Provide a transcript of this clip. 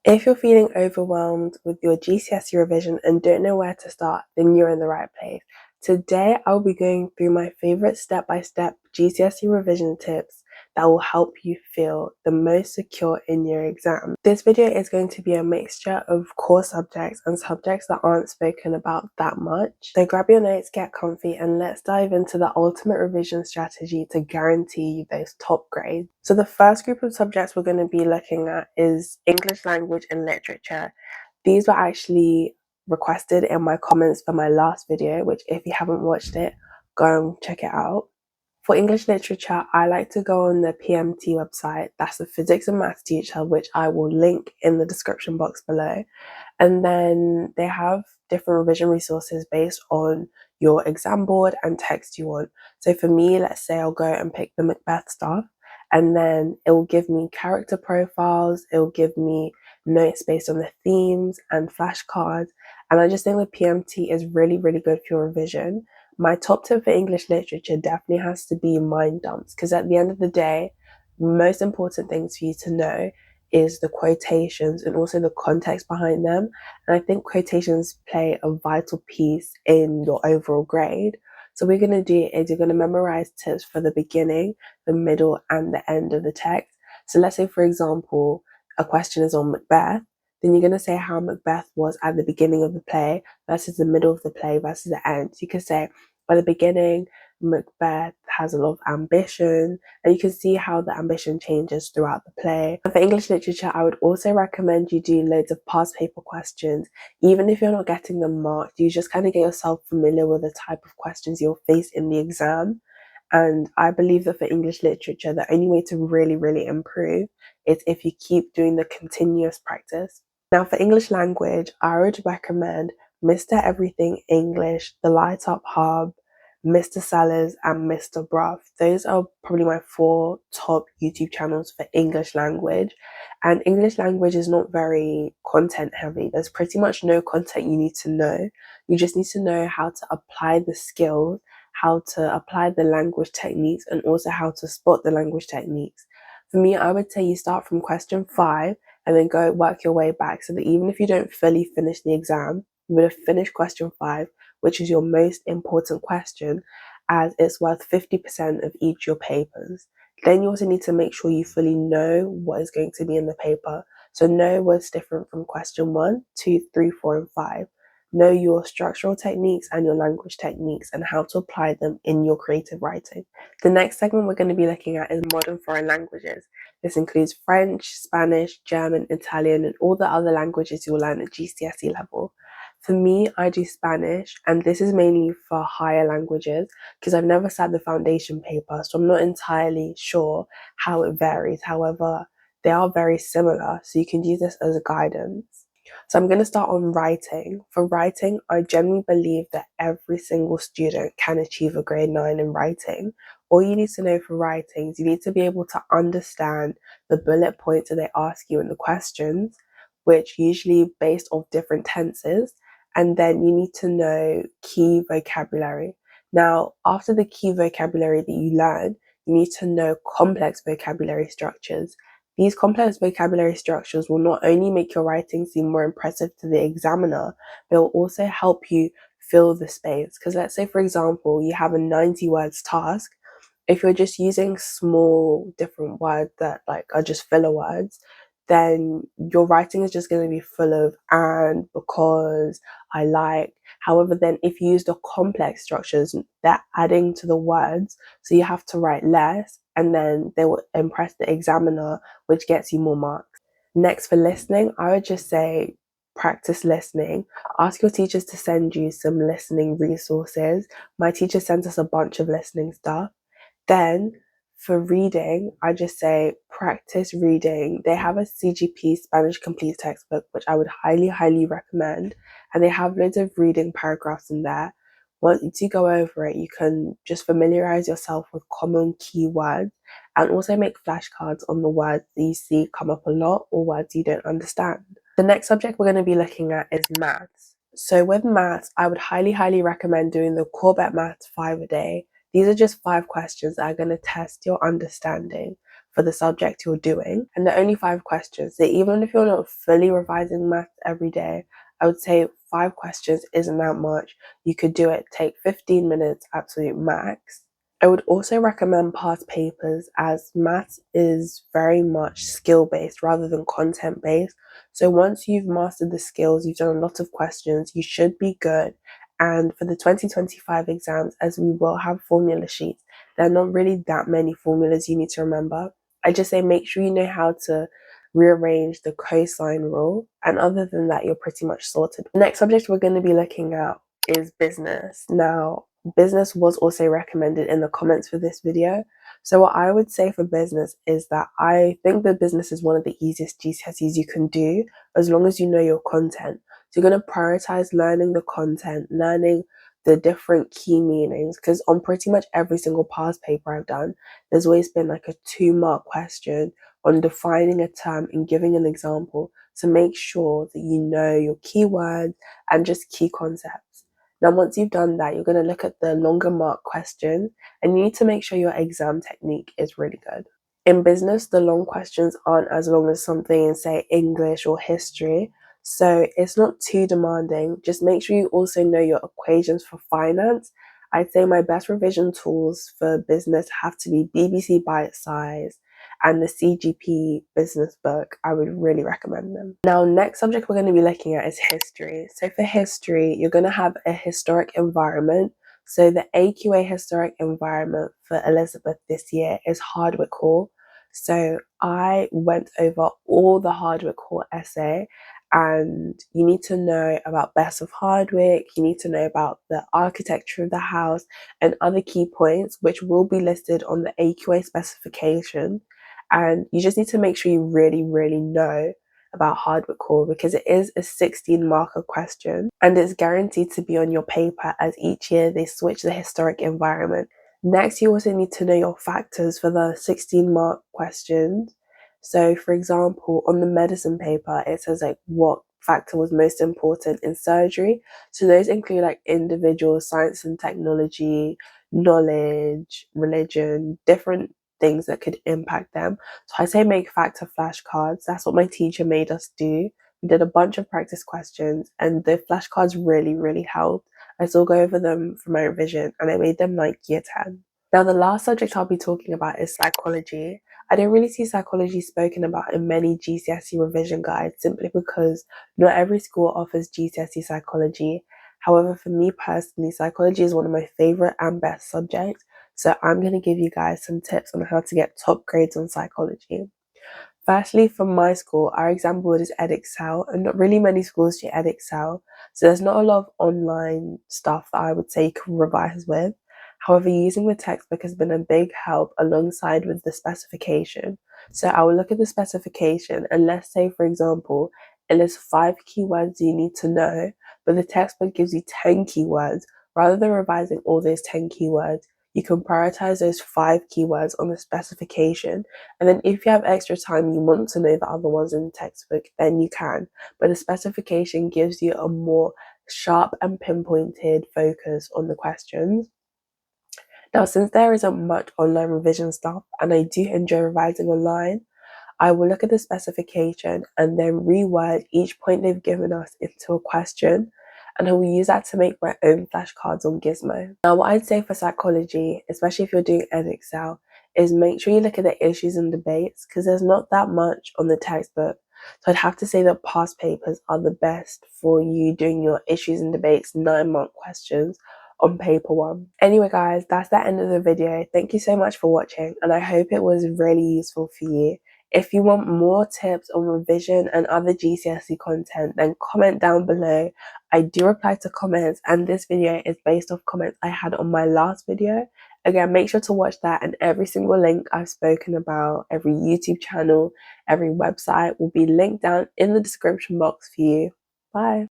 If you're feeling overwhelmed with your GCSE revision and don't know where to start, then you're in the right place. Today, I'll be going through my favorite step-by-step GCSE revision tips that will help you feel the most secure in your exam. This video is going to be a mixture of core subjects and subjects that aren't spoken about that much. So grab your notes, get comfy, and let's dive into the ultimate revision strategy to guarantee you those top grades. So the first group of subjects we're going to be looking at is English language and literature. These were actually requested in my comments for my last video, which if you haven't watched it, go and check it out. For English literature, I like to go on the PMT website. That's the physics and maths teacher, which I will link in the description box below. And then they have different revision resources based on your exam board and text you want. So for me, let's say I'll go and pick the Macbeth stuff, and then it will give me character profiles, it will give me notes based on the themes and flashcards. And I just think the PMT is really, really good for your revision. My top tip for English literature definitely has to be mind dumps, because at the end of the day, most important things for you to know is the quotations and also the context behind them. And I think quotations play a vital piece in your overall grade. So what we're going to do is you're going to memorize tips for the beginning, the middle, and the end of the text. So let's say, for example, a question is on Macbeth, then you're going to say how Macbeth was at the beginning of the play versus the middle of the play versus the end. So you could say, by the beginning, Macbeth has a lot of ambition, and you can see how the ambition changes throughout the play. And for English literature, I would also recommend you do loads of past paper questions. Even if you're not getting them marked, you just kind of get yourself familiar with the type of questions you'll face in the exam. And I believe that for English literature, the only way to really, really improve is if you keep doing the continuous practice. Now, for English language, I would recommend Mr. Everything English, The Light Up Hub, Mr. Sellers, and Mr. Bruff. Those are probably my 4 top YouTube channels for English language. And English language is not very content heavy. There's pretty much no content you need to know. You just need to know how to apply the skills, how to apply the language techniques, and also how to spot the language techniques. For me, I would say you start from question 5 and then go work your way back, so that even if you don't fully finish the exam, you would have finished question 5, which is your most important question, as it's worth 50% of each of your papers. Then you also need to make sure you fully know what is going to be in the paper. So know what's different from question 1, 2, 3, 4, and 5. Know your structural techniques and your language techniques and how to apply them in your creative writing. The next segment we're going to be looking at is modern foreign languages. This includes French, Spanish, German, Italian, and all the other languages you'll learn at GCSE level. For me, I do Spanish, and this is mainly for higher languages because I've never sat the foundation paper, so I'm not entirely sure how it varies. However, they are very similar, so you can use this as a guidance. So I'm going to start on writing. For writing, I genuinely believe that every single student can achieve a grade 9 in writing. All you need to know for writing is you need to be able to understand the bullet points that they ask you in the questions, which usually based off different tenses. And then you need to know key vocabulary. Now, after the key vocabulary that you learn, you need to know complex vocabulary structures. These complex vocabulary structures will not only make your writing seem more impressive to the examiner, but will also help you fill the space. Because let's say, for example, you have a 90 words task. If you're just using small different words that are just filler words, then your writing is just going to be full of and, because, I like. However, then if you use the complex structures, they're adding to the words, so you have to write less, and then they will impress the examiner, which gets you more marks. Next, for listening, I would just say practice listening. Ask your teachers to send you some listening resources. My teacher sent us a bunch of listening stuff. Then for reading, I just say practice reading. They have a CGP Spanish Complete textbook, which I would highly, highly recommend. And they have loads of reading paragraphs in there. Once you go over it, you can just familiarize yourself with common keywords and also make flashcards on the words that you see come up a lot or words you don't understand. The next subject we're going to be looking at is maths. So with maths, I would highly, highly recommend doing the Corbett Maths 5 a day. These are just 5 questions that are going to test your understanding. for the subject you're doing. And they're only 5 questions. So even if you're not fully revising math every day, I would say 5 questions isn't that much. You could do it, take 15 minutes, absolute max. I would also recommend past papers, as maths is very much skill based rather than content based. So once you've mastered the skills, you've done a lot of questions, you should be good. And for the 2025 exams, as we will have formula sheets, there are not really that many formulas you need to remember. I just say make sure you know how to rearrange the cosine rule, and other than that, you're pretty much sorted. The next subject we're going to be looking at is business. Now, business was also recommended in the comments for this video. So what I would say for business is that I think that business is one of the easiest GCSEs you can do as long as you know your content. So you're going to prioritize learning the content, learning the different key meanings, because on pretty much every single past paper I've done, there's always been like a 2-mark question on defining a term and giving an example. So make sure that you know your keywords and just key concepts. Now, once you've done that, you're going to look at the longer mark question, and you need to make sure your exam technique is really good. In business, the long questions aren't as long as something in, say, English or history, so it's not too demanding. Just make sure you also know your equations for finance. I'd say my best revision tools for business have to be BBC Bite Size and the CGP business book. I would really recommend them. Now, next subject we're going to be looking at is history. So for history, you're going to have a historic environment. So the AQA historic environment for Elizabeth this year is Hardwick Hall. So I went over all the Hardwick Hall essay, and you need to know about Bess of Hardwick, you need to know about the architecture of the house and other key points which will be listed on the AQA specification. And you just need to make sure you really, really know about Hardwick Hall, because it is a 16-marker question and it's guaranteed to be on your paper, as each year they switch the historic environment. Next, you also need to know your factors for the 16-mark questions. So for example, on the medicine paper, it says like what factor was most important in surgery. So those include like individual, science and technology, knowledge, religion, different things that could impact them. So I say make factor flashcards. That's what my teacher made us do. We did a bunch of practice questions, and the flashcards really, really helped. I still go over them for my revision, and I made them like year 10. Now, the last subject I'll be talking about is psychology. I don't really see psychology spoken about in many GCSE revision guides, simply because not every school offers GCSE psychology. However, for me personally, psychology is one of my favorite and best subjects. So I'm going to give you guys some tips on how to get top grades on psychology. Firstly, from my school, our exam board is Edexcel, and not really many schools do Edexcel, so there's not a lot of online stuff that I would say you can revise with. However, using the textbook has been a big help alongside with the specification. So I will look at the specification, and let's say, for example, it lists 5 keywords you need to know, but the textbook gives you 10 keywords. Rather than revising all those 10 keywords, you can prioritize those 5 keywords on the specification, and then if you have extra time, you want to know the other ones in the textbook, then you can. But the specification gives you a more sharp and pinpointed focus on the questions. Now, since there isn't much online revision stuff, and I do enjoy revising online, I will look at the specification and then reword each point they've given us into a question, and I will use that to make my own flashcards on Gizmo. Now, what I'd say for psychology, especially if you're doing Edexcel, is make sure you look at the issues and debates, because there's not that much on the textbook. So I'd have to say that past papers are the best for you doing your issues and debates 9-mark questions on paper 1. Anyway guys, that's the end of the video. Thank you so much for watching, and I hope it was really useful for you. If you want more tips on revision and other GCSE content, then comment down below. I do reply to comments, and this video is based off comments I had on my last video. Again, make sure to watch that, and every single link I've spoken about, every YouTube channel, every website will be linked down in the description box for you. Bye.